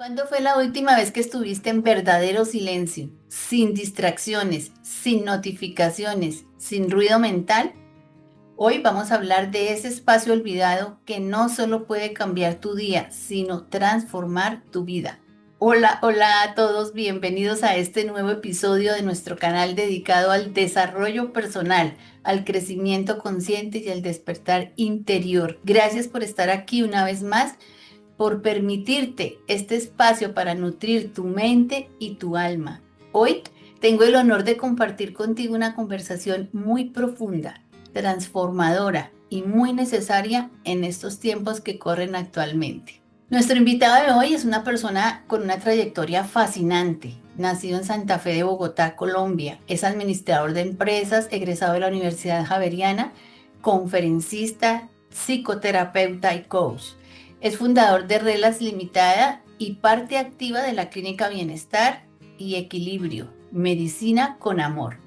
¿Cuándo fue la última vez que estuviste en verdadero silencio, sin distracciones, sin notificaciones, sin ruido mental? Hoy vamos a hablar de ese espacio olvidado que no solo puede cambiar tu día, sino transformar tu vida. Hola, hola a todos, bienvenidos a este nuevo episodio de nuestro canal dedicado al desarrollo personal, al crecimiento consciente y al despertar interior. Gracias por estar aquí una vez más, por permitirte este espacio para nutrir tu mente y tu alma. Hoy tengo el honor de compartir contigo una conversación muy profunda, transformadora y muy necesaria en estos tiempos que corren actualmente. Nuestro invitado de hoy es una persona con una trayectoria fascinante. Nacido en Santa Fe de Bogotá, Colombia, es administrador de empresas, egresado de la Universidad Javeriana, conferencista, psicoterapeuta y coach. Es fundador de Relas Limitada y parte activa de la Clínica Bienestar y Equilibrio, Medicina con Amor.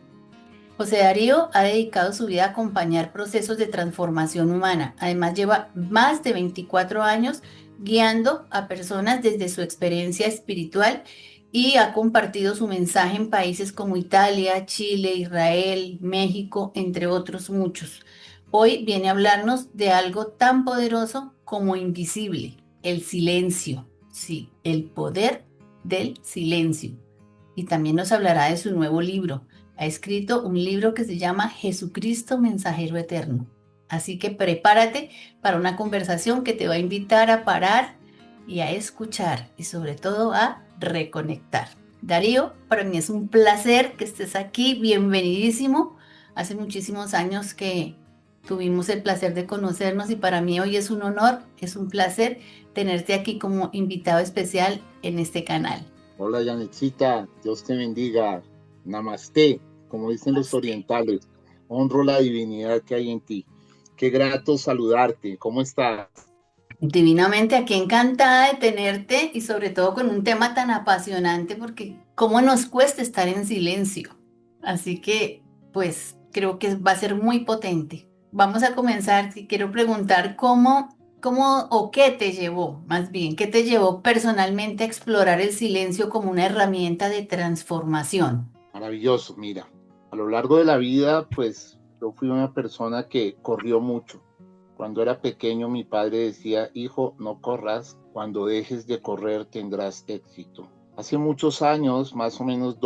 José Darío ha dedicado su vida a acompañar procesos de transformación humana. Además, lleva más de 24 años guiando a personas desde su experiencia espiritual y ha compartido su mensaje en países como Italia, Chile, Israel, México, entre otros muchos. Hoy viene a hablarnos de algo tan poderoso como invisible, el silencio. Sí, el poder del silencio. Y también nos hablará de su nuevo libro. Ha escrito un libro que se llama Jesucristo Mensajero Eterno. Así que prepárate para una conversación que te va a invitar a parar y a escuchar y sobre todo a reconectar. Darío, para mí es un placer que estés aquí, bienvenidísimo. Hace muchísimos años que tuvimos el placer de conocernos y para mí hoy es un honor, es un placer tenerte aquí como invitado especial en este canal. Hola, Janetcita, Dios te bendiga. Namaste, como dicen los orientales. Honro la divinidad que hay en ti. Qué grato saludarte. ¿Cómo estás? Divinamente, aquí encantada de tenerte y sobre todo con un tema tan apasionante porque cómo nos cuesta estar en silencio. Así que, pues, creo que va a ser muy potente. Vamos a comenzar. Si quiero preguntar cómo o qué te llevó, más bien, qué te llevó personalmente a explorar el silencio como una herramienta de transformación. Maravilloso, mira. A lo largo de la vida, pues yo fui una persona que corrió mucho. Cuando era pequeño, mi padre decía, hijo, no corras. Cuando dejes de correr, tendrás éxito. Hace muchos años, más o menos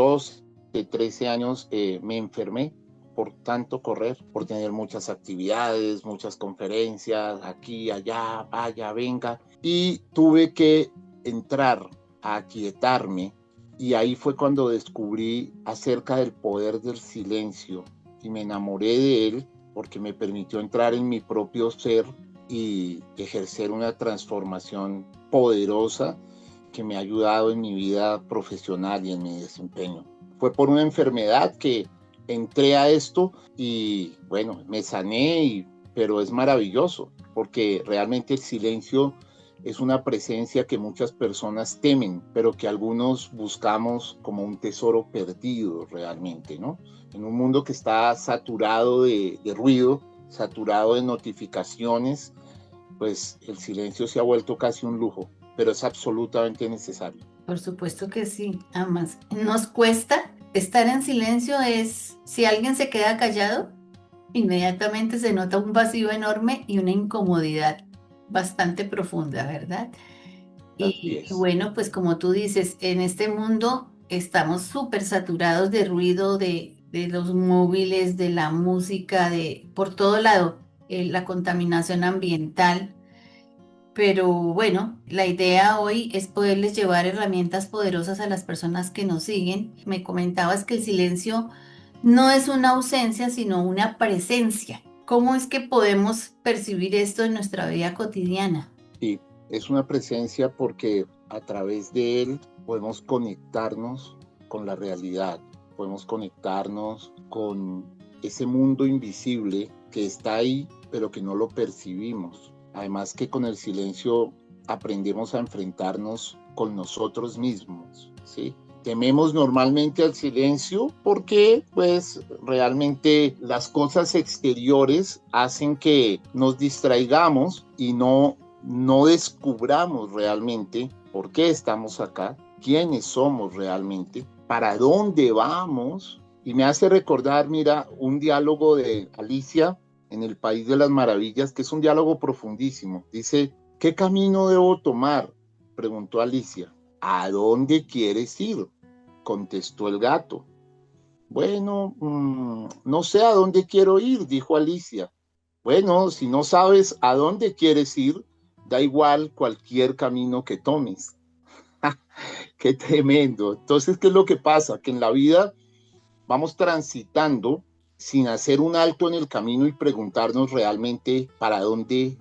13 años, me enfermé por tanto correr, por tener muchas actividades, muchas conferencias, aquí, allá, vaya, venga, y tuve que entrar a aquietarme, y ahí fue cuando descubrí acerca del poder del silencio y me enamoré de él porque me permitió entrar en mi propio ser y ejercer una transformación poderosa que me ha ayudado en mi vida profesional y en mi desempeño. Fue por una enfermedad que entré a esto y bueno, me sané, pero es maravilloso porque realmente el silencio es una presencia que muchas personas temen, pero que algunos buscamos como un tesoro perdido realmente, ¿no? En un mundo que está saturado de ruido, saturado de notificaciones, pues el silencio se ha vuelto casi un lujo, pero es absolutamente necesario. Por supuesto que sí, además nos cuesta estar en silencio es si alguien se queda callado. Inmediatamente se nota un vacío enorme y una incomodidad bastante profunda, ¿verdad? Así Y es. bueno, pues como tú dices, en este mundo estamos súper saturados de ruido, de los móviles, de la música, de por todo lado, la contaminación ambiental. Pero bueno, la idea hoy es poderles llevar herramientas poderosas a las personas que nos siguen. Me comentabas que el silencio no es una ausencia, sino una presencia. ¿Cómo es que podemos percibir esto en nuestra vida cotidiana? Sí, es una presencia porque a través de él podemos conectarnos con la realidad, podemos conectarnos con ese mundo invisible que está ahí, pero que no lo percibimos. Además que con el silencio aprendemos a enfrentarnos con nosotros mismos, ¿sí? Tememos normalmente al silencio porque pues realmente las cosas exteriores hacen que nos distraigamos y no descubramos realmente ¿Por qué estamos acá? ¿Quiénes somos realmente? ¿Para dónde vamos? Y me hace recordar, mira, un diálogo de Alicia en El País de las Maravillas, que es un diálogo profundísimo. Dice, ¿qué camino debo tomar? Preguntó Alicia. ¿A dónde quieres ir? Contestó el gato. Bueno, no sé a dónde quiero ir, dijo Alicia. Bueno, si no sabes a dónde quieres ir, da igual cualquier camino que tomes. Qué tremendo. Entonces, ¿qué es lo que pasa? Que en la vida vamos transitando sin hacer un alto en el camino y preguntarnos realmente para dónde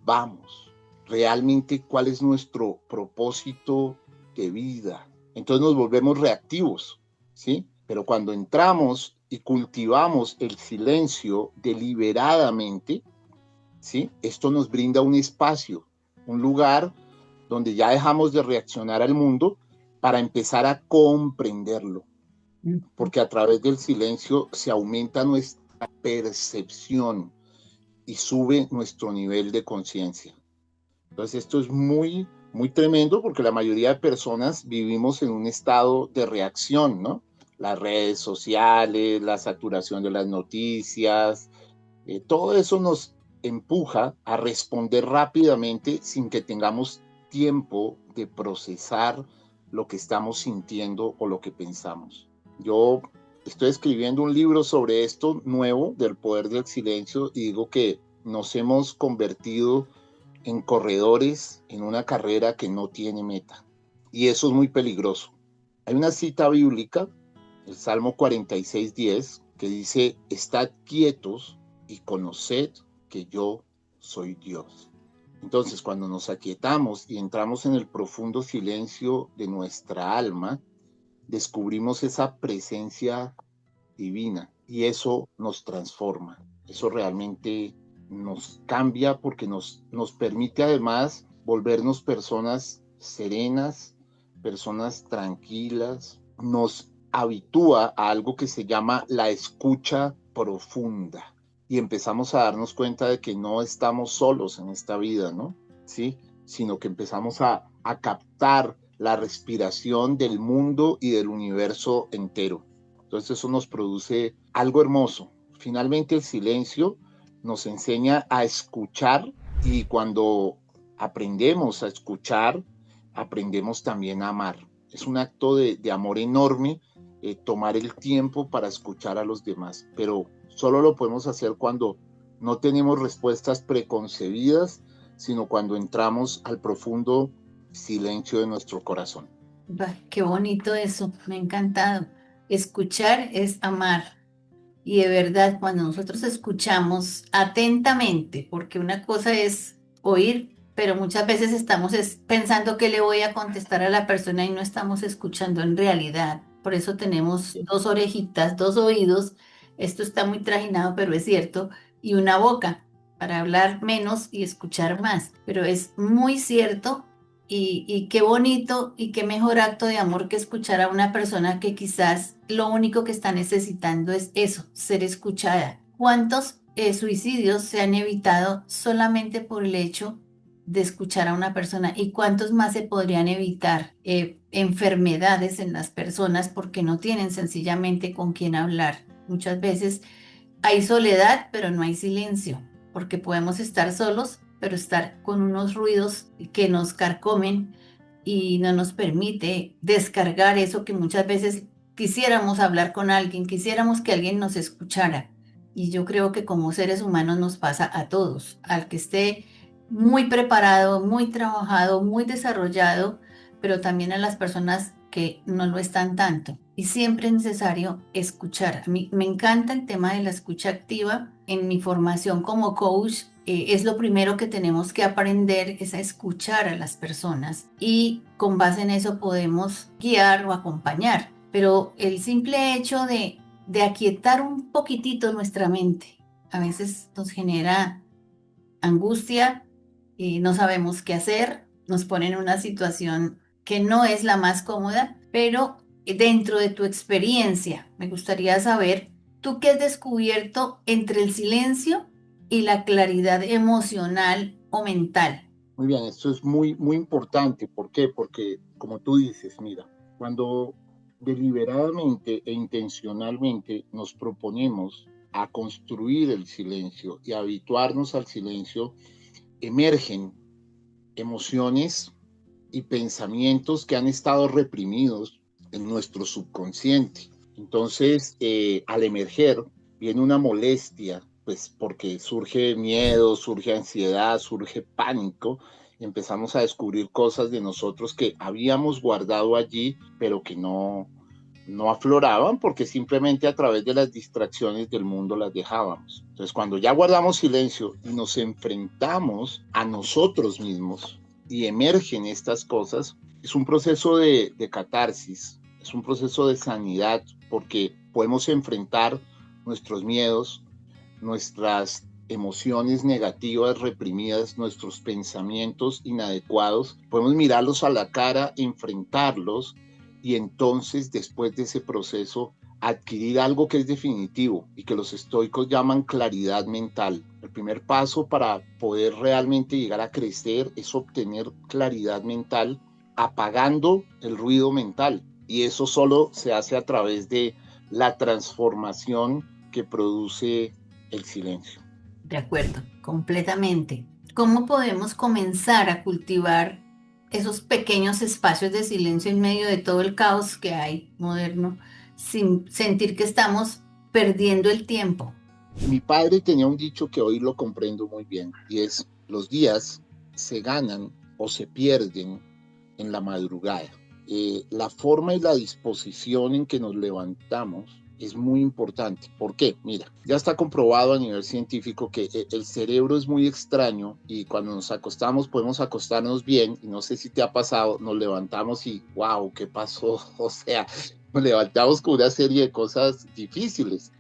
vamos, realmente cuál es nuestro propósito de vida. Entonces nos volvemos reactivos, ¿sí? Pero cuando entramos y cultivamos el silencio deliberadamente, ¿sí? Esto nos brinda un espacio, un lugar donde ya dejamos de reaccionar al mundo para empezar a comprenderlo, porque a través del silencio se aumenta nuestra percepción y sube nuestro nivel de conciencia. Entonces esto es muy, muy tremendo porque la mayoría de personas vivimos en un estado de reacción, ¿no? Las redes sociales, la saturación de las noticias, todo eso nos empuja a responder rápidamente sin que tengamos tiempo de procesar lo que estamos sintiendo o lo que pensamos. Yo estoy escribiendo un libro sobre esto nuevo, del poder del silencio, y digo que nos hemos convertido en corredores en una carrera que no tiene meta. Y eso es muy peligroso. Hay una cita bíblica, el Salmo 46:10, que dice, estad quietos y conoced que yo soy Dios. Entonces, cuando nos aquietamos y entramos en el profundo silencio de nuestra alma, descubrimos esa presencia divina y eso nos transforma. Eso realmente nos cambia porque nos permite además volvernos personas serenas, personas tranquilas, nos habitúa a algo que se llama la escucha profunda y empezamos a darnos cuenta de que no estamos solos en esta vida, ¿no? ¿Sí? Sino que empezamos a captar la respiración del mundo y del universo entero. Entonces eso nos produce algo hermoso. Finalmente el silencio nos enseña a escuchar y cuando aprendemos a escuchar, aprendemos también a amar. Es un acto de amor enorme tomar el tiempo para escuchar a los demás, pero solo lo podemos hacer cuando no tenemos respuestas preconcebidas, sino cuando entramos al profundo silencio de nuestro corazón. Bah, qué bonito eso, me ha encantado. Escuchar es amar. Y de verdad, cuando nosotros escuchamos atentamente, porque una cosa es oír, pero muchas veces estamos pensando que le voy a contestar a la persona y no estamos escuchando en realidad. Por eso tenemos dos orejitas, dos oídos. Esto está muy trajinado, pero es cierto. Y una boca para hablar menos y escuchar más. Pero es muy cierto y qué bonito y qué mejor acto de amor que escuchar a una persona que quizás lo único que está necesitando es eso, ser escuchada. ¿Cuántos suicidios se han evitado solamente por el hecho de escuchar a una persona? ¿Y cuántos más se podrían evitar enfermedades en las personas porque no tienen sencillamente con quién hablar? Muchas veces hay soledad, pero no hay silencio, porque podemos estar solos, pero estar con unos ruidos que nos carcomen y no nos permite descargar eso que muchas veces quisiéramos hablar con alguien, quisiéramos que alguien nos escuchara. Y yo creo que como seres humanos nos pasa a todos, al que esté muy preparado, muy trabajado, muy desarrollado, pero también a las personas que no lo están tanto. Y siempre es necesario escuchar. A mí me encanta el tema de la escucha activa. En mi formación como coach, es lo primero que tenemos que aprender, es a escuchar a las personas y con base en eso podemos guiar o acompañar. Pero el simple hecho de aquietar un poquitito nuestra mente a veces nos genera angustia y no sabemos qué hacer, nos pone en una situación que no es la más cómoda, pero dentro de tu experiencia, me gustaría saber, ¿tú qué has descubierto entre el silencio y la claridad emocional o mental? Muy bien, esto es muy, muy importante. ¿Por qué? Porque, como tú dices, mira, cuando deliberadamente e intencionalmente nos proponemos a construir el silencio y a habituarnos al silencio, emergen emociones y pensamientos que han estado reprimidos en nuestro subconsciente. Entonces, al emerger, viene una molestia, pues porque surge miedo, surge ansiedad, surge pánico. Empezamos a descubrir cosas de nosotros que habíamos guardado allí, pero que no afloraban porque simplemente a través de las distracciones del mundo las dejábamos. Entonces, cuando ya guardamos silencio y nos enfrentamos a nosotros mismos y emergen estas cosas, es un proceso de catarsis, es un proceso de sanidad porque podemos enfrentar nuestros miedos, nuestras emociones negativas reprimidas, nuestros pensamientos inadecuados, podemos mirarlos a la cara, enfrentarlos y entonces después de ese proceso adquirir algo que es definitivo y que los estoicos llaman claridad mental. El primer paso para poder realmente llegar a crecer es obtener claridad mental apagando el ruido mental y eso solo se hace a través de la transformación que produce el silencio. De acuerdo, completamente. ¿Cómo podemos comenzar a cultivar esos pequeños espacios de silencio en medio de todo el caos que hay moderno, sin sentir que estamos perdiendo el tiempo? Mi padre tenía un dicho que hoy lo comprendo muy bien y es, los días se ganan o se pierden en la madrugada. La forma y la disposición en que nos levantamos es muy importante. ¿Por qué? Mira, ya está comprobado a nivel científico que el cerebro es muy extraño y cuando nos acostamos podemos acostarnos bien y no sé si te ha pasado, nos levantamos y wow, ¿qué pasó? O sea, nos levantamos con una serie de cosas difíciles.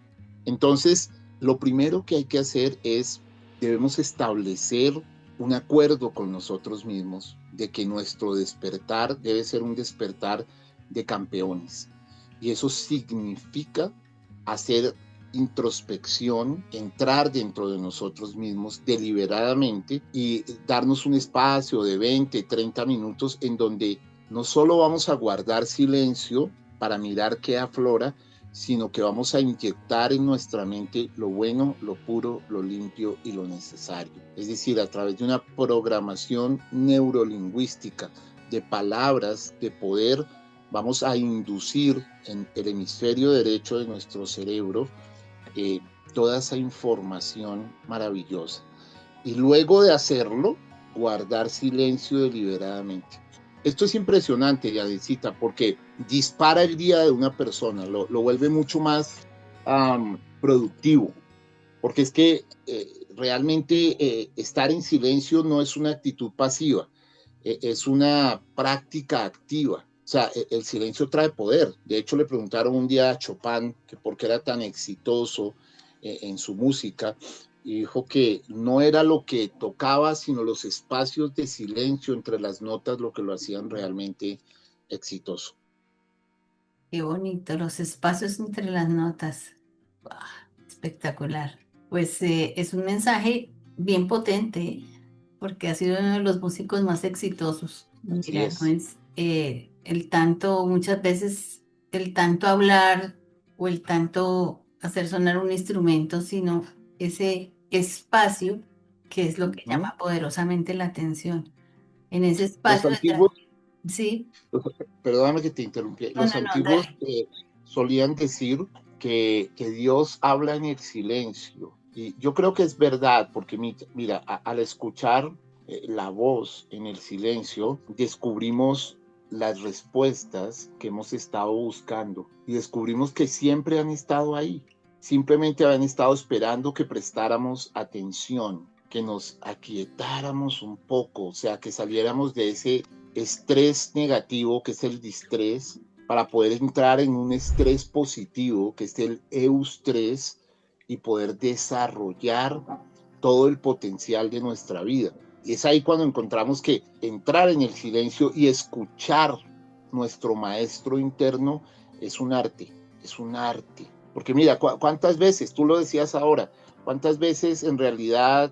Entonces, lo primero que hay que hacer es, debemos establecer un acuerdo con nosotros mismos de que nuestro despertar debe ser un despertar de campeones. Y eso significa hacer introspección, entrar dentro de nosotros mismos deliberadamente y darnos un espacio de 20, 30 minutos en donde no solo vamos a guardar silencio para mirar qué aflora, sino que vamos a inyectar en nuestra mente lo bueno, lo puro, lo limpio y lo necesario. Es decir, a través de una programación neurolingüística de palabras de poder, vamos a inducir en el hemisferio derecho de nuestro cerebro eh, toda esa información maravillosa. Y luego de hacerlo, guardar silencio deliberadamente. Esto es impresionante, Yadecita, porque dispara el día de una persona, lo vuelve mucho más productivo, porque es que realmente estar en silencio no es una actitud pasiva, es una práctica activa. O sea, el silencio trae poder. De hecho, le preguntaron un día a Chopin que por qué era tan exitoso en su música y dijo que no era lo que tocaba, sino los espacios de silencio entre las notas lo que lo hacían realmente exitoso. Qué bonito, los espacios entre las notas. ¡Guau! Espectacular. Pues es un mensaje bien potente, porque ha sido uno de los músicos más exitosos. Así Mira, no es. es el tanto, muchas veces el tanto hablar o el tanto hacer sonar un instrumento, sino ese espacio que es lo Uh que -huh. llama poderosamente la atención. En ese Los espacio de antiguos, sí, los, perdóname que te interrumpí, no, los no, no, antiguos dale. solían decir que Dios habla en el silencio. Y yo creo que es verdad, porque mira, al escuchar la voz en el silencio, descubrimos las respuestas que hemos estado buscando y descubrimos que siempre han estado ahí. Simplemente habían estado esperando que prestáramos atención, que nos aquietáramos un poco, o sea, que saliéramos de ese estrés negativo que es el distrés para poder entrar en un estrés positivo, que es el eustrés, y poder desarrollar todo el potencial de nuestra vida. Y es ahí cuando encontramos que entrar en el silencio y escuchar nuestro maestro interno es un arte, es un arte. Porque mira, ¿cuántas veces, tú lo decías ahora, cuántas veces en realidad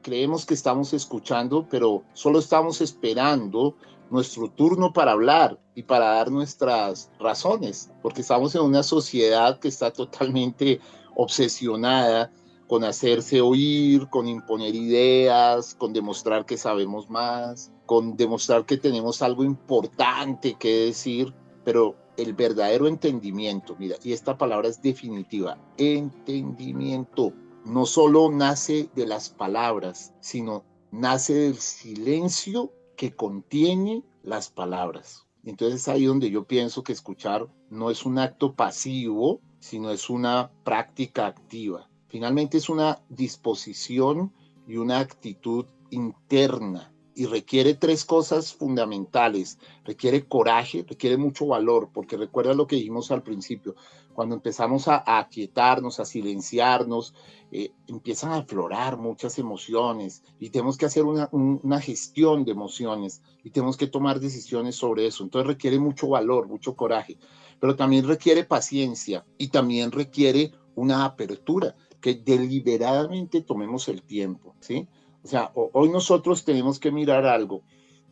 creemos que estamos escuchando, pero solo estamos esperando nuestro turno para hablar y para dar nuestras razones, porque estamos en una sociedad que está totalmente obsesionada con hacerse oír, con imponer ideas, con demostrar que sabemos más, con demostrar que tenemos algo importante que decir, pero el verdadero entendimiento, mira, y esta palabra es definitiva, entendimiento, no solo nace de las palabras, sino nace del silencio que contiene las palabras. Entonces es ahí donde yo pienso que escuchar no es un acto pasivo, sino es una práctica activa. Finalmente es una disposición y una actitud interna y requiere tres cosas fundamentales. Requiere coraje, requiere mucho valor, porque recuerda lo que dijimos al principio, cuando empezamos a aquietarnos, a silenciarnos, empiezan a aflorar muchas emociones y tenemos que hacer una gestión de emociones y tenemos que tomar decisiones sobre eso. Entonces requiere mucho valor, mucho coraje, pero también requiere paciencia y también requiere una apertura, que deliberadamente tomemos el tiempo, ¿sí? O sea, hoy nosotros tenemos que mirar algo.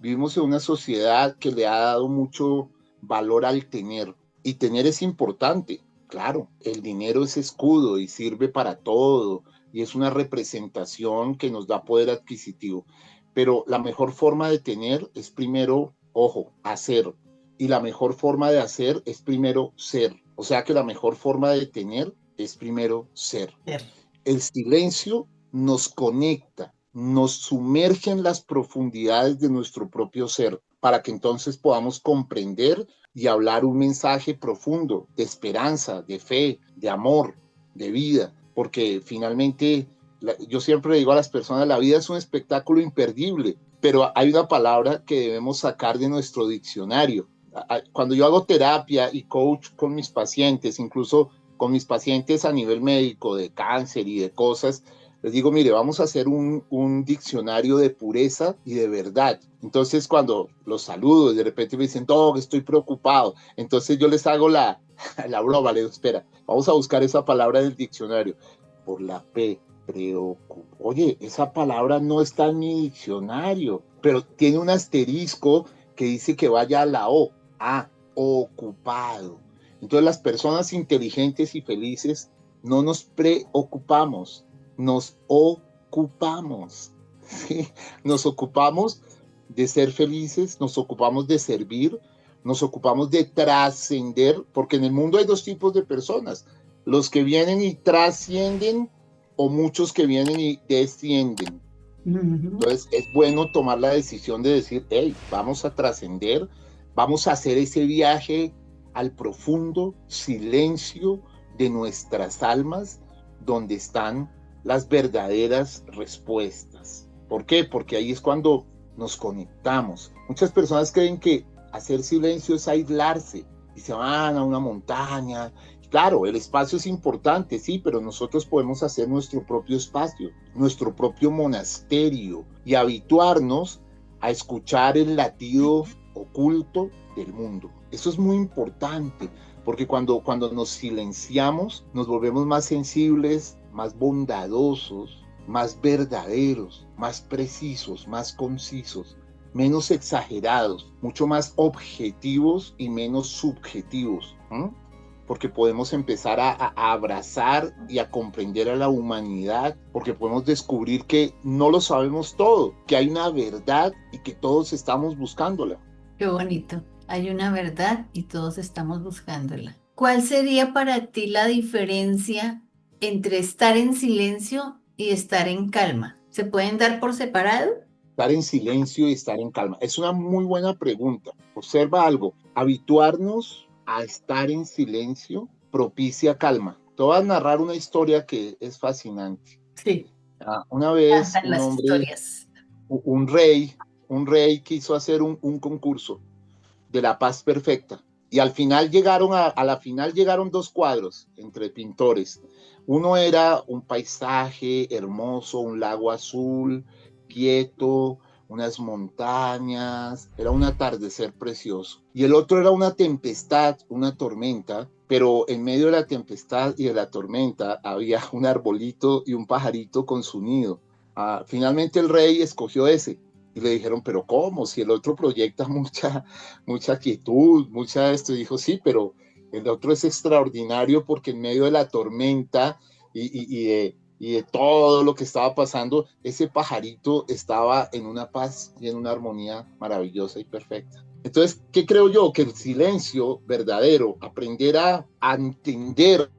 Vivimos en una sociedad que le ha dado mucho valor al tener, y tener es importante. Claro, el dinero es escudo y sirve para todo, y es una representación que nos da poder adquisitivo. Pero la mejor forma de tener es primero, ojo, hacer. Y la mejor forma de hacer es primero ser. O sea que la mejor forma de tener es primero ser. El silencio nos conecta, nos sumerge en las profundidades de nuestro propio ser, para que entonces podamos comprender y hablar un mensaje profundo de esperanza, de fe, de amor, de vida, porque finalmente yo siempre digo a las personas, la vida es un espectáculo imperdible, pero hay una palabra que debemos sacar de nuestro diccionario. Cuando yo hago terapia y coach con mis pacientes, incluso con mis pacientes a nivel médico, de cáncer y de cosas, les digo, mire, vamos a hacer un diccionario de pureza y de verdad. Entonces, cuando los saludo, de repente me dicen, Doc, estoy preocupado. Entonces yo les hago la broma, les digo, espera, vamos a buscar esa palabra del diccionario. Por la P, preocupo. Oye, esa palabra no está en mi diccionario, pero tiene un asterisco que dice que vaya a la O. Ocupado. Entonces las personas inteligentes y felices no nos preocupamos, nos ocupamos. ¿Sí? Nos ocupamos de ser felices, nos ocupamos de servir, nos ocupamos de trascender, porque en el mundo hay dos tipos de personas, los que vienen y trascienden o muchos que vienen y descienden. Entonces es bueno tomar la decisión de decir, hey, vamos a trascender, vamos a hacer ese viaje al profundo silencio de nuestras almas, donde están las verdaderas respuestas. ¿Por qué? Porque ahí es cuando nos conectamos. Muchas personas creen que hacer silencio es aislarse y se van a una montaña. Claro, el espacio es importante, sí, pero nosotros podemos hacer nuestro propio espacio, nuestro propio monasterio y habituarnos a escuchar el latido oculto del mundo. Eso es muy importante, porque cuando nos silenciamos, nos volvemos más sensibles, más bondadosos, más verdaderos, más precisos, más concisos, menos exagerados, mucho más objetivos y menos subjetivos. Porque podemos empezar a abrazar y a comprender a la humanidad, porque podemos descubrir que no lo sabemos todo, que hay una verdad y que todos estamos buscándola. Qué bonito. Hay una verdad y todos estamos buscándola. ¿Cuál sería para ti la diferencia entre estar en silencio y estar en calma? ¿Se pueden dar por separado? Estar en silencio y estar en calma. Es una muy buena pregunta. Observa algo. Habituarnos a estar en silencio propicia calma. Te voy a narrar una historia que es fascinante. Sí. Una vez Cantan las historias. un rey quiso hacer un concurso de la paz perfecta. Y al final llegaron a la final llegaron dos cuadros entre pintores. Uno era un paisaje hermoso, un lago azul, quieto, unas montañas, era un atardecer precioso. Y el otro era una tempestad, una tormenta, pero en medio de la tempestad y de la tormenta había un arbolito y un pajarito con su nido. Finalmente el rey escogió ese. Y le dijeron, pero ¿cómo? Si el otro proyecta mucha quietud, mucha esto. Y dijo, sí, pero el otro es extraordinario porque en medio de la tormenta y de todo lo que estaba pasando, ese pajarito estaba en una paz y en una armonía maravillosa y perfecta. Entonces, ¿qué creo yo? Que el silencio verdadero, aprender a entender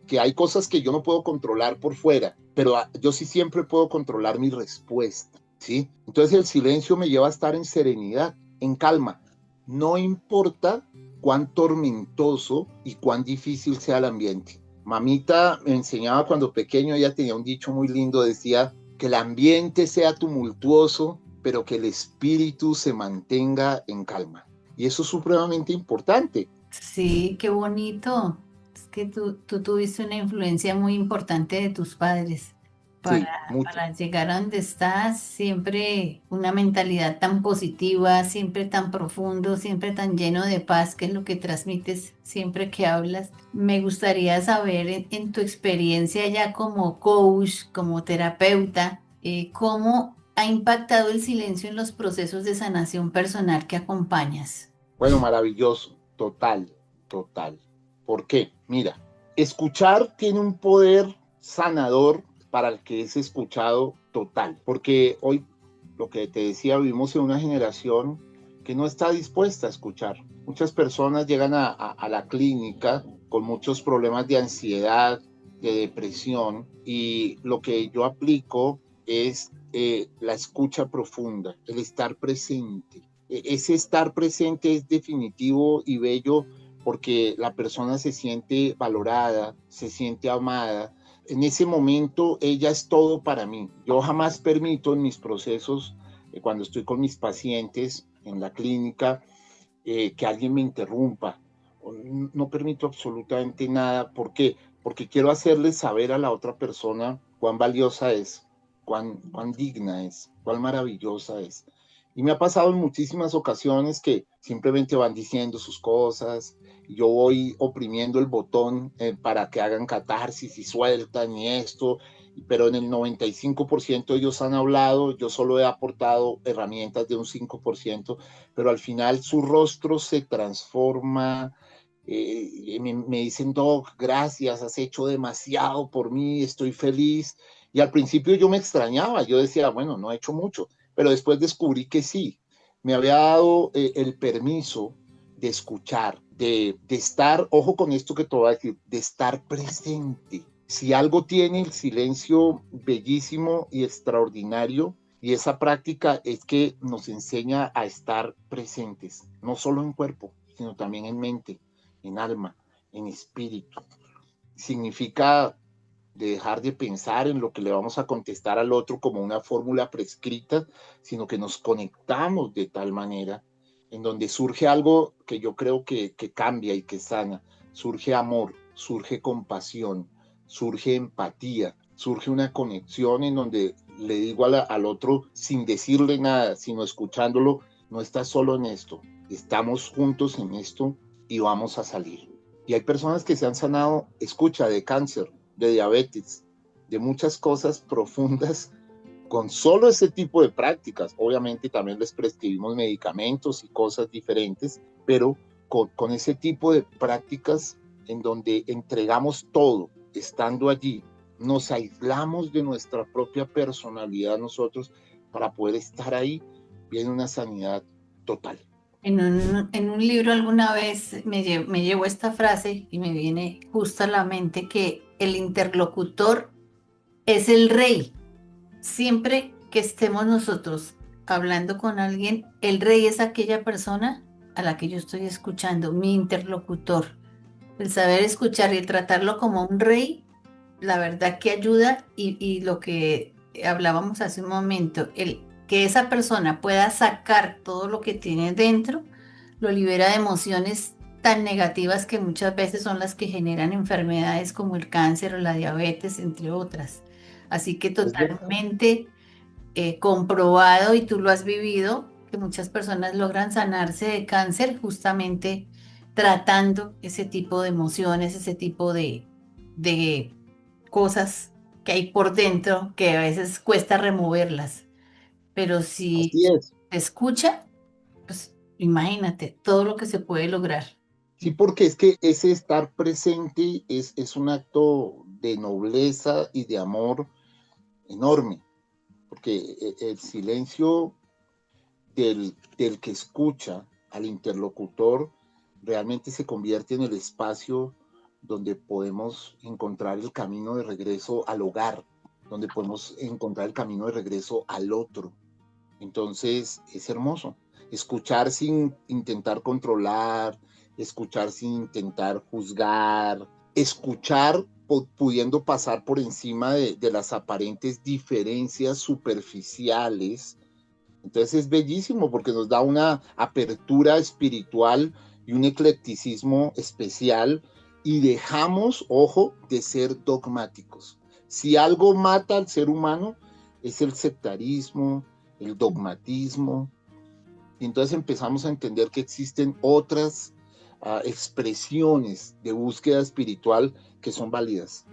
que hay cosas que yo no puedo controlar por fuera, pero yo sí siempre puedo controlar mi respuesta, ¿sí? Entonces el silencio me lleva a estar en serenidad, en calma. No importa cuán tormentoso y cuán difícil sea el ambiente. Mamita me enseñaba cuando pequeño, ella tenía un dicho muy lindo, decía que el ambiente sea tumultuoso, pero que el espíritu se mantenga en calma. Y eso es supremamente importante. Sí, qué bonito. Es que tú tuviste una influencia muy importante de tus padres Sí, mucho. para llegar a donde estás, siempre una mentalidad tan positiva, siempre tan profundo, siempre tan lleno de paz, que es lo que transmites siempre que hablas. Me gustaría saber en tu experiencia ya como coach, como terapeuta, cómo ha impactado el silencio en los procesos de sanación personal que acompañas. Bueno, maravilloso, total, total. ¿Por qué? Mira, escuchar tiene un poder sanador para el que es escuchado total, porque hoy, lo que te decía, vivimos en una generación que no está dispuesta a escuchar. Muchas personas llegan a la clínica con muchos problemas de ansiedad, de depresión, y lo que yo aplico es la escucha profunda, el estar presente. Ese estar presente es definitivo y bello porque la persona se siente valorada, se siente amada. En ese momento ella es todo para mí. Yo jamás permito en mis procesos, cuando estoy con mis pacientes en la clínica, que alguien me interrumpa. No permito absolutamente nada. ¿Por qué? Porque quiero hacerle saber a la otra persona cuán valiosa es, cuán digna es, cuán maravillosa es. Y me ha pasado en muchísimas ocasiones que simplemente van diciendo sus cosas, y yo voy oprimiendo el botón para que hagan catarsis y sueltan y esto, pero en el 95% ellos han hablado, yo solo he aportado herramientas de un 5%, pero al final su rostro se transforma. Me dicen, Doc, gracias, has hecho demasiado por mí, estoy feliz. Y al principio yo me extrañaba, yo decía, bueno, no he hecho mucho, pero después descubrí que sí, me había dado el permiso de escuchar, de estar, ojo con esto que te voy a decir, de estar presente. Si algo tiene el silencio bellísimo y extraordinario, y esa práctica es que nos enseña a estar presentes, no solo en cuerpo, sino también en mente, en alma, en espíritu. Significa de dejar de pensar en lo que le vamos a contestar al otro como una fórmula prescrita, sino que nos conectamos de tal manera en donde surge algo que yo creo que cambia y que sana. Surge amor, surge compasión, surge empatía, surge una conexión en donde le digo al otro sin decirle nada, sino escuchándolo, no estás solo en esto, estamos juntos en esto y vamos a salir. Y hay personas que se han sanado, escucha, de cáncer, de diabetes, de muchas cosas profundas con solo ese tipo de prácticas. Obviamente también les prescribimos medicamentos y cosas diferentes, pero con ese tipo de prácticas en donde entregamos todo, estando allí, nos aislamos de nuestra propia personalidad nosotros para poder estar ahí, viene una sanidad total. En un libro alguna vez me llevó esta frase y me viene justo a la mente que el interlocutor es el rey. Siempre que estemos nosotros hablando con alguien, el rey es aquella persona a la que yo estoy escuchando, mi interlocutor. El saber escuchar y el tratarlo como un rey, la verdad que ayuda y lo que hablábamos hace un momento, el que esa persona pueda sacar todo lo que tiene dentro, lo libera de emociones tan negativas que muchas veces son las que generan enfermedades como el cáncer o la diabetes, entre otras. Así que Es verdad. totalmente comprobado y tú lo has vivido, que muchas personas logran sanarse de cáncer justamente tratando ese tipo de emociones, ese tipo de cosas que hay por dentro que a veces cuesta removerlas. Pero si Así es. se escucha, pues imagínate todo lo que se puede lograr. Sí, porque es que ese estar presente es un acto de nobleza y de amor enorme, porque el silencio del que escucha al interlocutor realmente se convierte en el espacio donde podemos encontrar el camino de regreso al hogar, donde podemos encontrar el camino de regreso al otro. Entonces es hermoso. Escuchar sin intentar controlar, escuchar sin intentar juzgar, escuchar pudiendo pasar por encima de las aparentes diferencias superficiales. Entonces es bellísimo porque nos da una apertura espiritual y un eclecticismo especial y dejamos, ojo, de ser dogmáticos. Si algo mata al ser humano es el sectarismo, el dogmatismo. Y entonces empezamos a entender que existen otras expresiones de búsqueda espiritual que son válidas.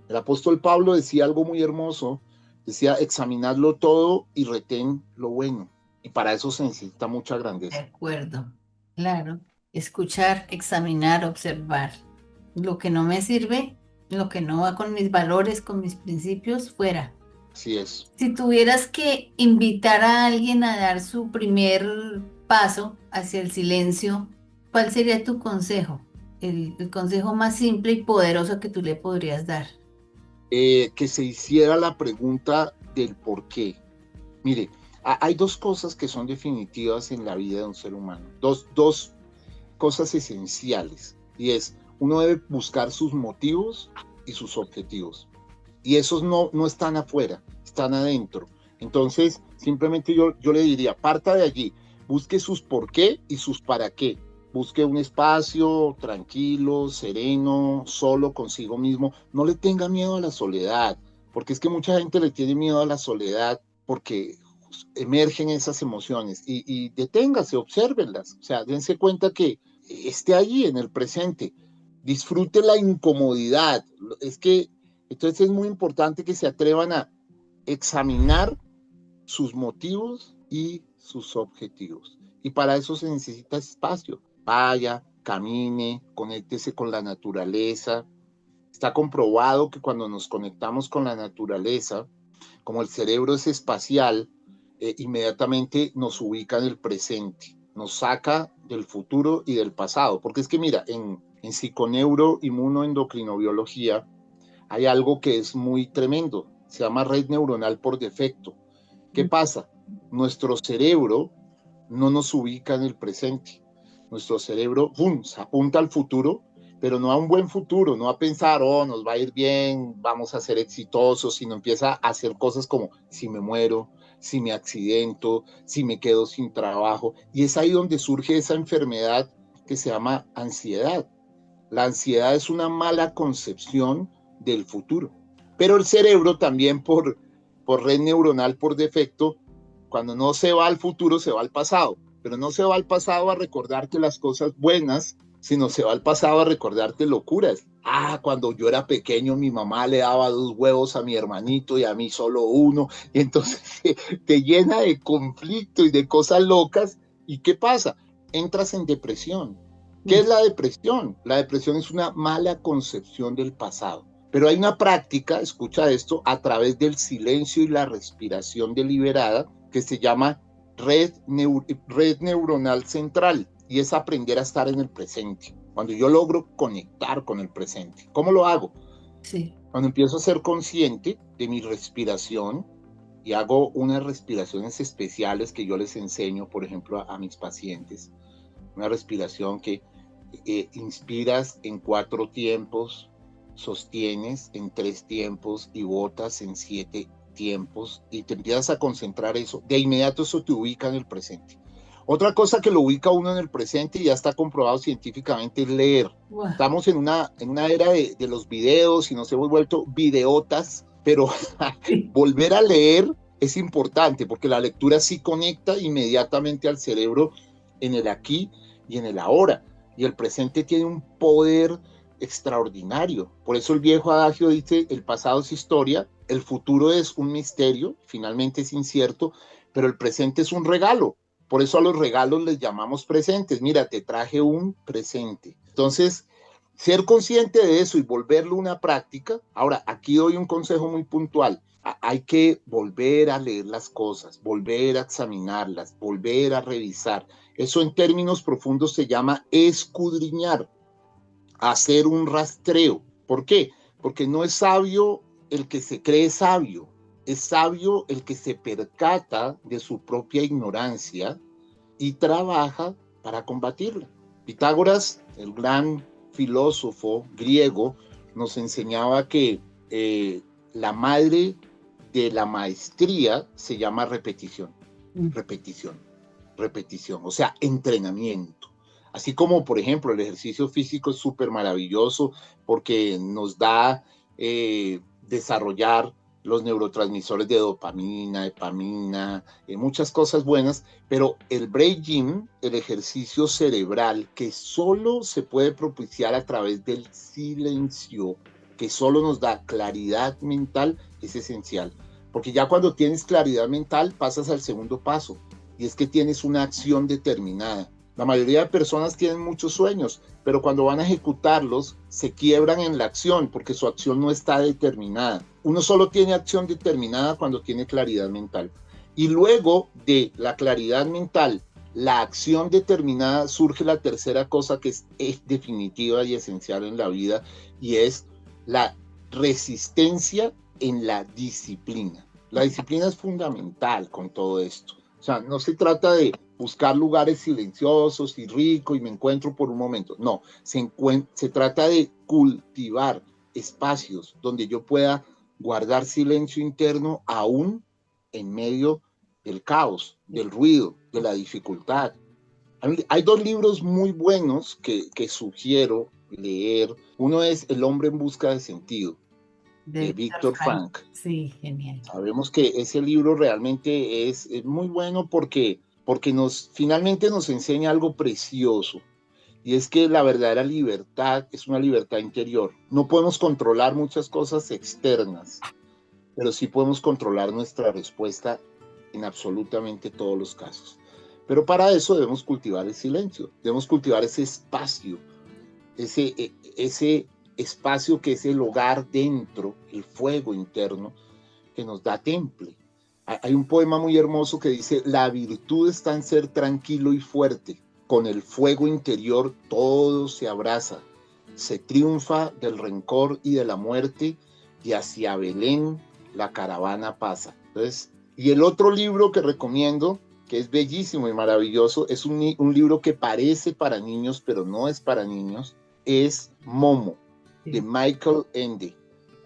El apóstol Pablo decía algo muy hermoso, decía, examinadlo todo y retén lo bueno. Y para eso se necesita mucha De grandeza. acuerdo, claro. Escuchar, examinar, observar. Lo que no me sirve, lo que no va con mis valores, con mis principios, fuera. Así es. Si tuvieras que invitar a alguien a dar su primer paso hacia el silencio, ¿cuál sería tu consejo? El consejo más simple y poderoso que tú le podrías dar. Que se hiciera la pregunta del por qué. Mire, hay dos cosas que son definitivas en la vida de un ser humano, dos cosas esenciales, y es, uno debe buscar sus motivos y sus objetivos, y esos no están afuera, están adentro. Entonces, simplemente yo le diría, parta de allí, busque sus por qué y sus para qué. Busque un espacio tranquilo, sereno, solo consigo mismo. No le tenga miedo a la soledad, porque es que mucha gente le tiene miedo a la soledad porque emergen esas emociones y deténgase, obsérvenlas. O sea, dense cuenta que esté allí en el presente. Disfrute la incomodidad. Es que entonces es muy importante que se atrevan a examinar sus motivos y sus objetivos. Y para eso se necesita espacio. Vaya, camine, conéctese con la naturaleza. Está comprobado que cuando nos conectamos con la naturaleza, como el cerebro es espacial, inmediatamente nos ubica en el presente, nos saca del futuro y del pasado. Porque es que mira, en psiconeuro, inmunoendocrinobiología, hay algo que es muy tremendo, se llama red neuronal por defecto. ¿Qué pasa? Nuestro cerebro no nos ubica en el presente. Nuestro cerebro, ¡pum!, se apunta al futuro, pero no a un buen futuro, no a pensar, oh, nos va a ir bien, vamos a ser exitosos, sino empieza a hacer cosas como, si me muero, si me accidento, si me quedo sin trabajo. Y es ahí donde surge esa enfermedad que se llama ansiedad. La ansiedad es una mala concepción del futuro. Pero el cerebro también por red neuronal por defecto, cuando no se va al futuro, se va al pasado. Pero no se va al pasado a recordarte las cosas buenas, sino se va al pasado a recordarte locuras. Ah, cuando yo era pequeño, mi mamá le daba 2 huevos a mi hermanito y a mí solo uno. Y entonces te llena de conflicto y de cosas locas. ¿Y qué pasa? Entras en depresión. ¿Qué es la depresión? La depresión es una mala concepción del pasado. Pero hay una práctica, escucha esto, a través del silencio y la respiración deliberada que se llama red neuronal central y es aprender a estar en el presente. Cuando yo logro conectar con el presente, ¿cómo lo hago? Sí. Cuando empiezo a ser consciente de mi respiración y hago unas respiraciones especiales que yo les enseño, por ejemplo, a mis pacientes. Una respiración que inspiras en 4 tiempos, sostienes en 3 tiempos y botas en 7 tiempos y te empiezas a concentrar eso. De inmediato eso te ubica en el presente. Otra cosa que lo ubica uno en el presente y ya está comprobado científicamente es leer. Buah. Estamos en una era de los videos y nos hemos vuelto videotas, pero Sí. volver a leer es importante porque la lectura sí conecta inmediatamente al cerebro en el aquí y en el ahora. Y el presente tiene un poder extraordinario. Por eso el viejo adagio dice, el pasado es historia, el futuro es un misterio, finalmente es incierto, pero el presente es un regalo. Por eso a los regalos les llamamos presentes. Mira, te traje un presente. Entonces, ser consciente de eso y volverlo una práctica. Ahora, aquí doy un consejo muy puntual. Hay que volver a leer las cosas, volver a examinarlas, volver a revisar. Eso en términos profundos se llama escudriñar, hacer un rastreo. ¿Por qué? Porque no es sabio el que se cree sabio, es sabio el que se percata de su propia ignorancia y trabaja para combatirla. Pitágoras, el gran filósofo griego, nos enseñaba que la madre de la maestría se llama repetición, repetición, repetición, o sea, entrenamiento. Así como, por ejemplo, el ejercicio físico es súper maravilloso porque nos da desarrollar los neurotransmisores de dopamina, dopamina, muchas cosas buenas, pero el brain gym, el ejercicio cerebral que solo se puede propiciar a través del silencio, que solo nos da claridad mental, es esencial. Porque ya cuando tienes claridad mental pasas al segundo paso, y es que tienes una acción determinada. La mayoría de personas tienen muchos sueños, pero cuando van a ejecutarlos se quiebran en la acción porque su acción no está determinada. Uno solo tiene acción determinada cuando tiene claridad mental. Y luego de la claridad mental, la acción determinada, surge la tercera cosa que es definitiva y esencial en la vida, y es la resistencia en la disciplina. La disciplina es fundamental con todo esto. O sea, no se trata de buscar lugares silenciosos y ricos y me encuentro por un momento. No, se trata de cultivar espacios donde yo pueda guardar silencio interno aún en medio del caos, del ruido, de la dificultad. Hay dos libros muy buenos que sugiero leer. Uno es El hombre en busca de sentido, De de Víctor Víctor Frank. Frank. Sí, genial. Sabemos que ese libro realmente es muy bueno porque finalmente nos enseña algo precioso, y es que la verdadera libertad es una libertad interior. No podemos controlar muchas cosas externas, pero sí podemos controlar nuestra respuesta en absolutamente todos los casos. Pero para eso debemos cultivar el silencio, debemos cultivar ese espacio, ese espacio que es el hogar dentro, el fuego interno que nos da temple. Hay un poema muy hermoso que dice, la virtud está en ser tranquilo y fuerte, con el fuego interior todo se abraza, se triunfa del rencor y de la muerte, y hacia Belén la caravana pasa. Entonces, y el otro libro que recomiendo, que es bellísimo y maravilloso, es un libro que parece para niños, pero no es para niños, es Momo, de Michael Ende.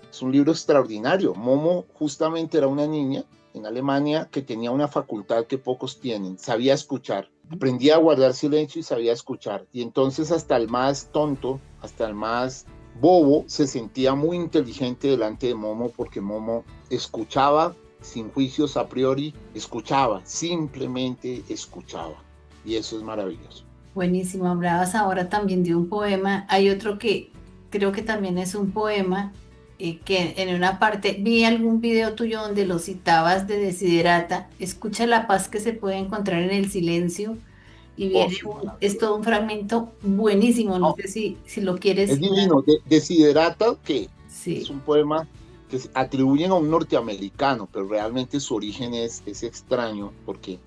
Es un libro extraordinario. Momo justamente era una niña en Alemania que tenía una facultad que pocos tienen, sabía escuchar, aprendía a guardar silencio y sabía escuchar. Y entonces hasta el más tonto, hasta el más bobo, se sentía muy inteligente delante de Momo porque Momo escuchaba sin juicios a priori, escuchaba, simplemente escuchaba. Y eso es maravilloso. Buenísimo, hablabas ahora también de un poema. Hay otro que creo que también es un poema, que en una parte vi algún video tuyo donde lo citabas de Desiderata. Escucha la paz que se puede encontrar en el silencio y Oh, viene sí, es todo un fragmento buenísimo. No no, sé si lo quieres es citar. divino. Desiderata, que es Sí. un poema que se atribuyen a un norteamericano, pero realmente su origen es extraño porque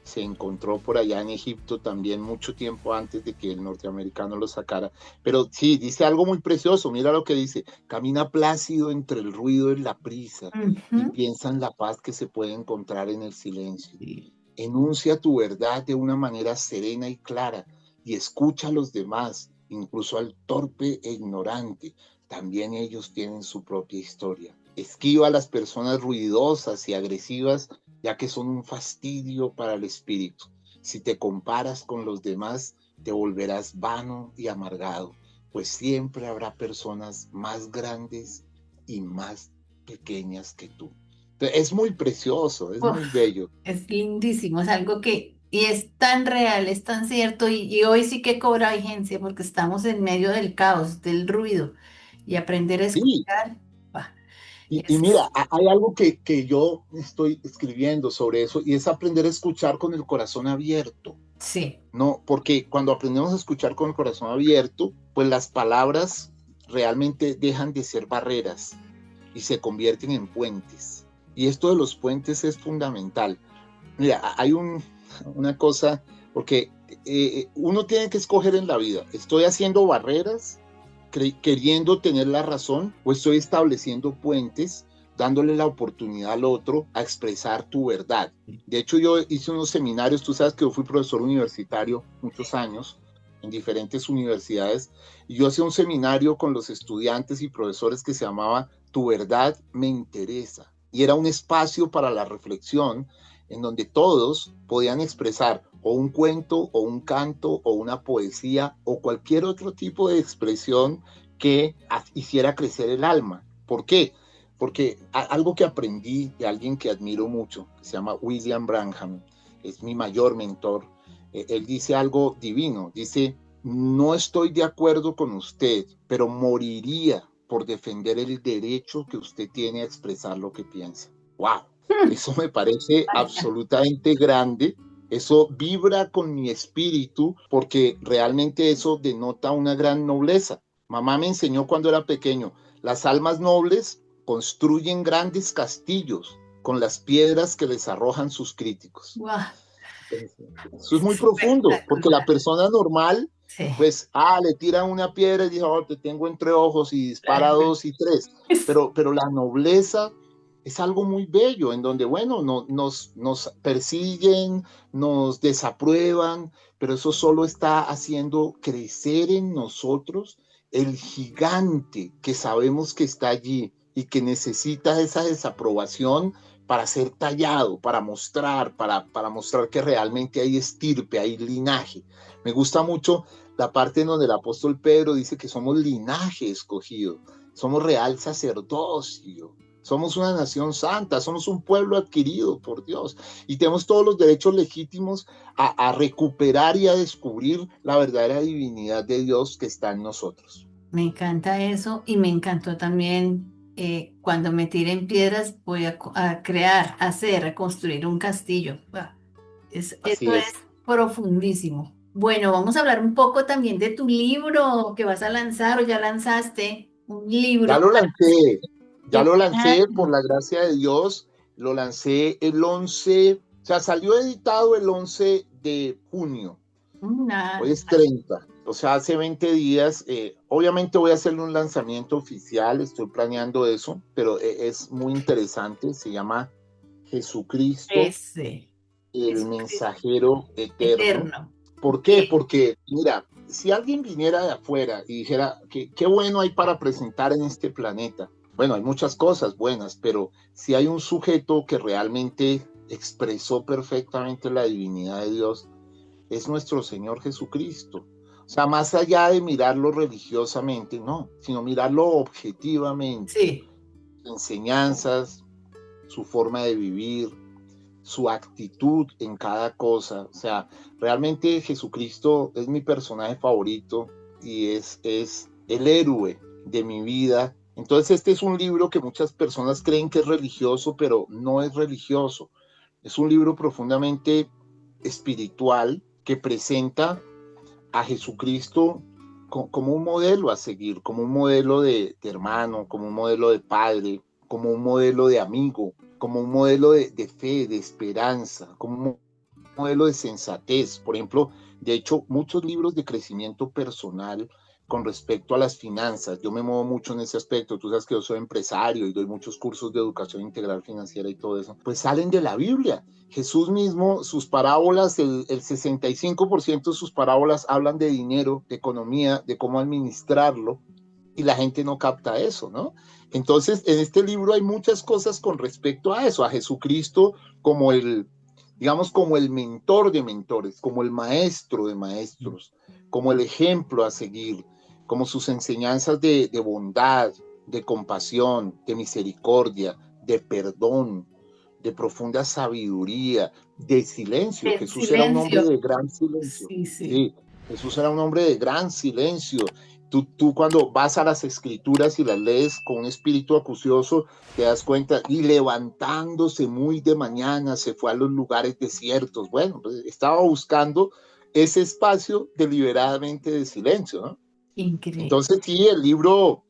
se encontró por allá en Egipto también mucho tiempo antes de que el norteamericano lo sacara. Pero sí, dice algo muy precioso. Mira lo que dice: camina plácido entre el ruido y la prisa y Ujú. piensa en la paz que se puede encontrar en el silencio. Sí. Enuncia tu verdad de una manera serena y clara y escucha a los demás, incluso al torpe e ignorante. También ellos tienen su propia historia. Esquiva a las personas ruidosas y agresivas, ya que son un fastidio para el espíritu. Si te comparas con los demás, te volverás vano y amargado, pues siempre habrá personas más grandes y más pequeñas que tú. Es muy precioso, es muy Uf, bello. es lindísimo, es algo que Y es tan real, es tan cierto, y hoy sí que cobra vigencia porque estamos en medio del caos, del ruido, y aprender a Sí, escuchar, bah, y es, mira, hay algo que yo estoy escribiendo sobre eso y es aprender a escuchar con el corazón abierto. sí, No, porque cuando aprendemos a escuchar con el corazón abierto, pues las palabras realmente dejan de ser barreras y se convierten en puentes. Y esto de los puentes es fundamental. Mira, hay una cosa, porque uno tiene que escoger en la vida. ¿Estoy haciendo barreras, queriendo tener la razón, o estoy estableciendo puentes, dándole la oportunidad al otro a expresar tu verdad? De hecho, yo hice unos seminarios, tú sabes que yo fui profesor universitario muchos años en diferentes universidades, y yo hacía un seminario con los estudiantes y profesores que se llamaba Tu verdad me interesa. Y era un espacio para la reflexión en donde todos podían expresar o un cuento o un canto o una poesía o cualquier otro tipo de expresión que hiciera crecer el alma. ¿Por qué? Porque algo que aprendí de alguien que admiro mucho, que se llama William Branham, es mi mayor mentor, él dice algo divino, dice, no estoy de acuerdo con usted, pero moriría por defender el derecho que usted tiene a expresar lo que piensa. ¡Wow! Eso me parece absolutamente grande. Eso vibra con mi espíritu porque realmente eso denota una gran nobleza. Mamá me enseñó cuando era pequeño, las almas nobles construyen grandes castillos con las piedras que les arrojan sus críticos. guau, Eso es muy profundo, porque la espectacular, persona normal, sí, pues, le tiran una piedra y dice, oh, te tengo entre ojos y dispara dos y tres. Pero la nobleza es algo muy bello, en donde, bueno, nos persiguen, nos desaprueban, pero eso solo está haciendo crecer en nosotros el gigante que sabemos que está allí y que necesita esa desaprobación para ser tallado, para mostrar que realmente hay estirpe, hay linaje. Me gusta mucho la parte en donde el apóstol Pedro dice que somos linaje escogido, somos real sacerdocio, somos una nación santa, somos un pueblo adquirido por Dios y tenemos todos los derechos legítimos a recuperar y a descubrir la verdadera divinidad de Dios que está en nosotros. me encanta eso y me encantó también cuando me tiren piedras voy a crear, hacer, a construir un castillo. Guau, eso Así es es. profundísimo. Bueno, vamos a hablar un poco también de tu libro que vas a lanzar o ya lanzaste, un Ya libro. lo lancé, ya Qué lo lancé por genial. la gracia de Dios, lo lancé el 11, o sea, salió editado el 11 de junio, hoy es 30, o sea, hace 20 días, obviamente voy a hacerle un lanzamiento oficial, estoy planeando eso, pero es muy interesante, se llama Jesucristo, Ese, el Jesucristo mensajero eterno. eterno. ¿Por qué? Bien. Porque, mira, si alguien viniera de afuera y dijera, qué bueno hay para presentar en este planeta? Bueno, hay muchas cosas buenas, pero si hay un sujeto que realmente expresó perfectamente la divinidad de Dios, es nuestro Señor Jesucristo. O sea, más allá de mirarlo religiosamente, no, sino mirarlo objetivamente, Sí, enseñanzas, su forma de vivir, su actitud en cada cosa. O sea, realmente Jesucristo es mi personaje favorito y es el héroe de mi vida. Entonces este es un libro que muchas personas creen que es religioso, pero no es religioso. Es un libro profundamente espiritual que presenta a Jesucristo como un modelo a seguir, como un modelo de hermano, como un modelo de padre, como un modelo de amigo, como un modelo de fe, de esperanza, como un modelo de sensatez. Por ejemplo, de hecho, muchos libros de crecimiento personal con respecto a las finanzas, yo me muevo mucho en ese aspecto, tú sabes que yo soy empresario y doy muchos cursos de educación integral financiera y todo eso, pues salen de la Biblia. Jesús mismo, sus parábolas, el 65% de sus parábolas hablan de dinero, de economía, de cómo administrarlo, y la gente no capta eso, ¿no? Entonces, en este libro hay muchas cosas con respecto a eso, a Jesucristo como digamos, como el mentor de mentores, como el maestro de maestros, como el ejemplo a seguir, como sus enseñanzas de bondad, de compasión, de misericordia, de perdón. de profunda sabiduría, de silencio. El Jesús era un hombre silencio. de gran silencio. Sí, sí. Sí, Jesús era un hombre de gran silencio. Tú cuando vas a las escrituras y las lees con un espíritu acucioso, te das cuenta, y levantándose muy de mañana, se fue a los lugares desiertos. Bueno, pues estaba buscando ese espacio deliberadamente de silencio, ¿no? Increíble. Entonces sí, el libro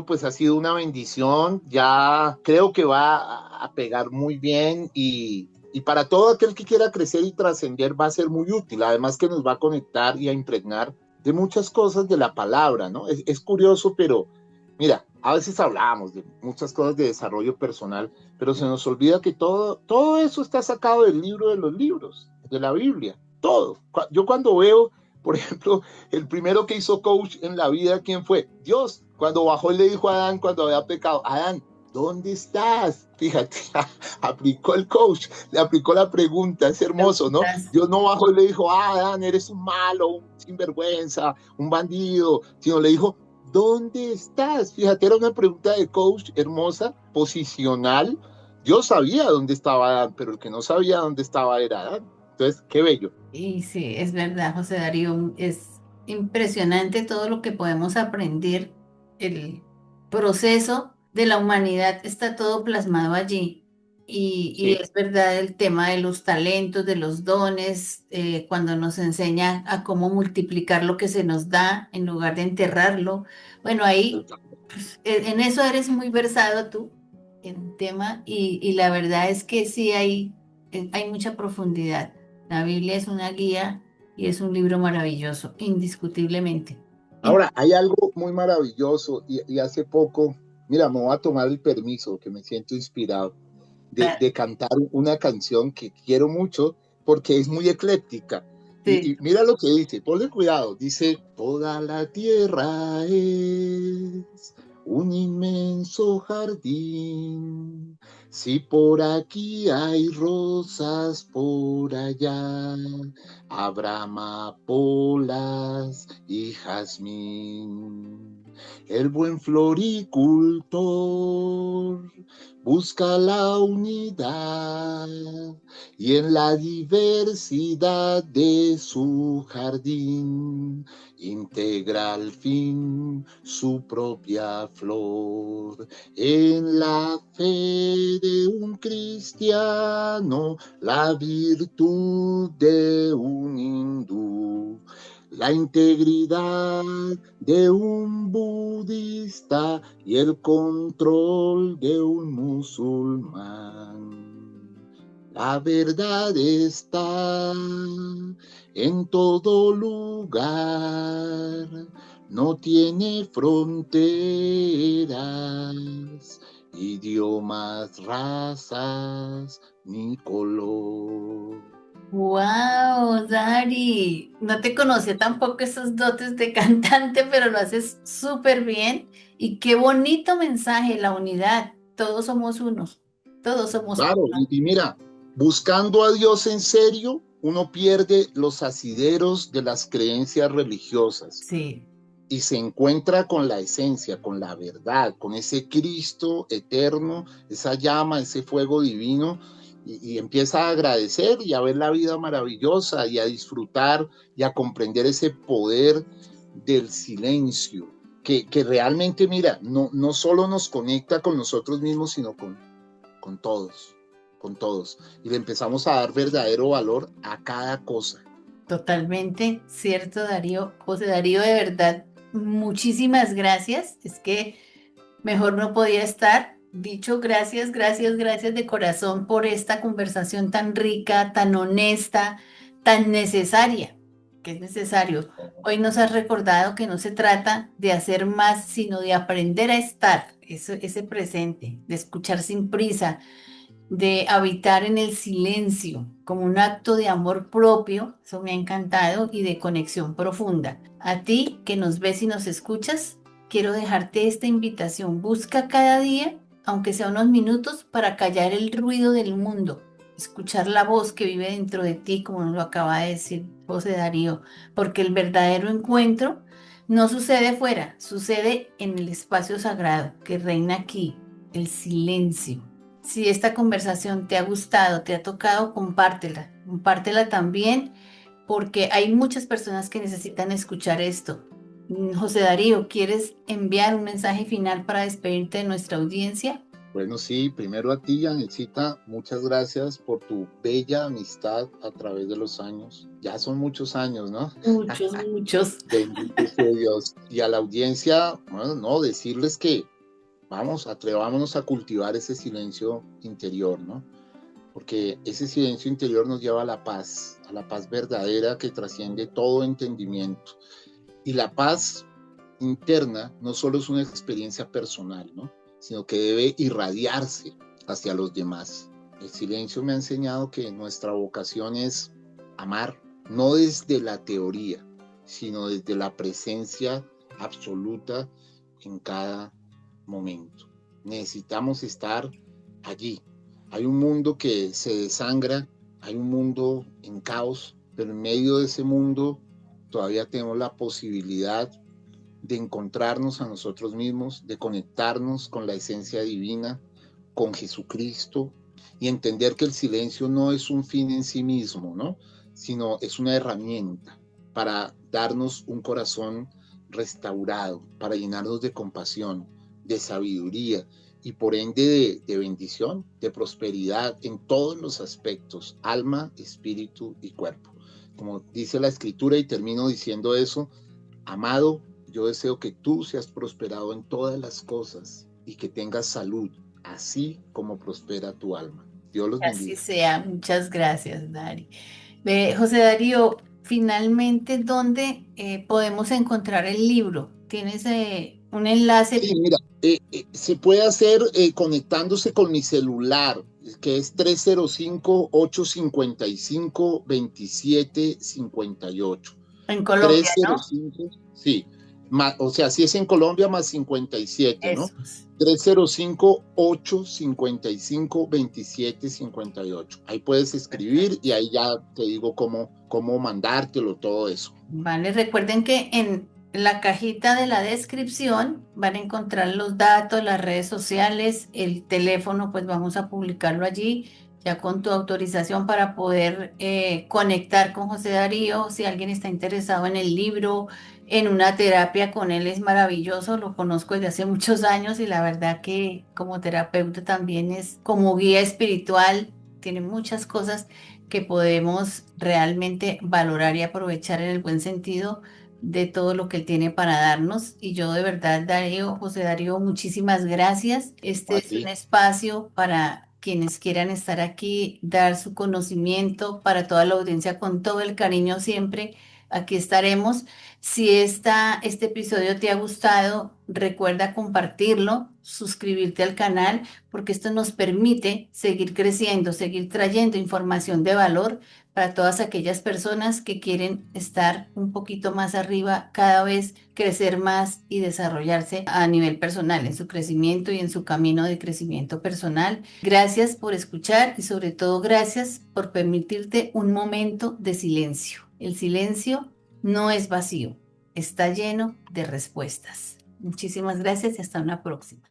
pues ha sido una bendición, ya creo que va a pegar muy bien y para todo aquel que quiera crecer y trascender va a ser muy útil, además que nos va a conectar y a impregnar de muchas cosas de la palabra, ¿no? Es curioso, pero mira, a veces hablamos de muchas cosas de desarrollo personal, pero se nos olvida que todo eso está sacado del libro de los libros, de la Biblia, todo. Yo cuando veo, por ejemplo, el primero que hizo coach en la vida, ¿quién fue? Dios. Cuando bajó y le dijo a Adán cuando había pecado, Adán, ¿dónde estás? Fíjate, aplicó el coach, le aplicó la pregunta, es hermoso, ¿no? Dios no bajó y le dijo, Adán, eres un malo, un sinvergüenza, un bandido, sino le dijo, ¿dónde estás? Fíjate, era una pregunta de coach hermosa, posicional. Dios sabía dónde estaba Adán, pero el que no sabía dónde estaba era Adán. Entonces, qué bello. Y sí, es verdad, José Darío, es impresionante todo lo que podemos aprender. El proceso de la humanidad está todo plasmado allí. Y Sí, es verdad el tema de los talentos, de los dones, cuando nos enseña a cómo multiplicar lo que se nos da en lugar de enterrarlo. Bueno, ahí, pues, en eso eres muy versado tú, en tema, y la verdad es que sí hay mucha profundidad. La Biblia es una guía y es un libro maravilloso, indiscutiblemente. In- ahora, hay algo muy maravilloso y hace poco, mira, me voy a tomar el permiso, que me siento inspirado, de cantar una canción que quiero mucho porque es muy ecléctica. Sí. Y mira lo que dice, ponle cuidado, dice, toda la tierra es un inmenso jardín. Si por aquí hay rosas, por allá habrá amapolas y jazmín. El buen floricultor busca la unidad y en la diversidad de su jardín integra al fin su propia flor. En la fe de un cristiano, la virtud de un hindú, la integridad de un budista y el control de un musulmán. La verdad está en todo lugar, no tiene fronteras, idiomas, razas ni color. Wow, Dari, no te conocía tampoco esos dotes de cantante, pero lo haces súper bien. Y qué bonito mensaje, la unidad. Todos somos unos, todos somos Claro, uno. y mira, buscando a Dios en serio, uno pierde los asideros de las creencias religiosas Sí. y se encuentra con la esencia, con la verdad, con ese Cristo eterno, esa llama, ese fuego divino, y empieza a agradecer y a ver la vida maravillosa y a disfrutar y a comprender ese poder del silencio, que realmente, mira, no solo nos conecta con nosotros mismos, sino con todos, con todos. Y le empezamos a dar verdadero valor a cada cosa. Totalmente cierto, Darío. José Darío, de verdad, muchísimas gracias. Es que mejor no podía estar. Dicho, gracias, gracias, gracias de corazón por esta conversación tan rica, tan honesta, tan necesaria, que es necesario. Hoy nos has recordado que no se trata de hacer más, sino de aprender a estar, ese presente, de escuchar sin prisa, de habitar en el silencio como un acto de amor propio, eso me ha encantado, y de conexión profunda. A ti que nos ves y nos escuchas, quiero dejarte esta invitación. Busca cada día, aunque sea unos minutos, para callar el ruido del mundo, escuchar la voz que vive dentro de ti, como nos lo acaba de decir José Darío, porque el verdadero encuentro no sucede fuera, sucede en el espacio sagrado que reina aquí, el silencio. Si esta conversación te ha gustado, te ha tocado, compártela. Compártela también porque hay muchas personas que necesitan escuchar esto. José Darío, ¿quieres enviar un mensaje final para despedirte de nuestra audiencia? Bueno, sí, primero a ti, Anelcita, muchas gracias por tu bella amistad a través de los años. Ya son muchos años, ¿no? Muchos, muchos. Bendito sea Dios. Y a la audiencia, bueno, no, decirles que vamos, atrevámonos a cultivar ese silencio interior, ¿no? Porque ese silencio interior nos lleva a la paz verdadera que trasciende todo entendimiento. Y la paz interna no solo es una experiencia personal, ¿no? Sino que debe irradiarse hacia los demás. El silencio me ha enseñado que nuestra vocación es amar, no desde la teoría, sino desde la presencia absoluta en cada momento. Necesitamos estar allí. Hay un mundo que se desangra, hay un mundo en caos, pero en medio de ese mundo todavía tenemos la posibilidad de encontrarnos a nosotros mismos, de conectarnos con la esencia divina, con Jesucristo, y entender que el silencio no es un fin en sí mismo, ¿no? Sino es una herramienta para darnos un corazón restaurado, para llenarnos de compasión, de sabiduría y por ende de bendición, de prosperidad en todos los aspectos, alma, espíritu y cuerpo. Como dice la escritura, y termino diciendo eso, amado, yo deseo que tú seas prosperado en todas las cosas y que tengas salud, así como prospera tu alma. Dios los Así bendiga. sea. Muchas gracias, Dari. José Darío, finalmente, ¿dónde podemos encontrar el libro? ¿Tienes un enlace? Sí, mira, se puede hacer conectándose con mi celular, que es 305-855-2758. En Colombia, ¿no? 305, sí, o sea, si es en Colombia más 57, ¿no? Eso. 305-855-2758. Ahí puedes escribir y Perfecto. ahí ya te digo cómo mandártelo, todo eso. Vale, recuerden que en la cajita de la descripción van a encontrar los datos, las redes sociales, el teléfono, pues vamos a publicarlo allí, ya con tu autorización para poder conectar con José Darío. Si alguien está interesado en el libro, en una terapia con él, es maravilloso, lo conozco desde hace muchos años y la verdad que como terapeuta también es como guía espiritual, tiene muchas cosas que podemos realmente valorar y aprovechar en el buen sentido de todo lo que él tiene para darnos. Y yo de verdad, Darío, José Darío, muchísimas gracias. Este A es un ti. espacio para quienes quieran estar aquí, dar su conocimiento para toda la audiencia con todo el cariño siempre. Aquí estaremos. Si este episodio te ha gustado, recuerda compartirlo, suscribirte al canal porque esto nos permite seguir creciendo, seguir trayendo información de valor para todas aquellas personas que quieren estar un poquito más arriba, cada vez crecer más y desarrollarse a nivel personal, en su crecimiento y en su camino de crecimiento personal. Gracias por escuchar y sobre todo gracias por permitirte un momento de silencio. El silencio no es vacío, está lleno de respuestas. Muchísimas gracias y hasta una próxima.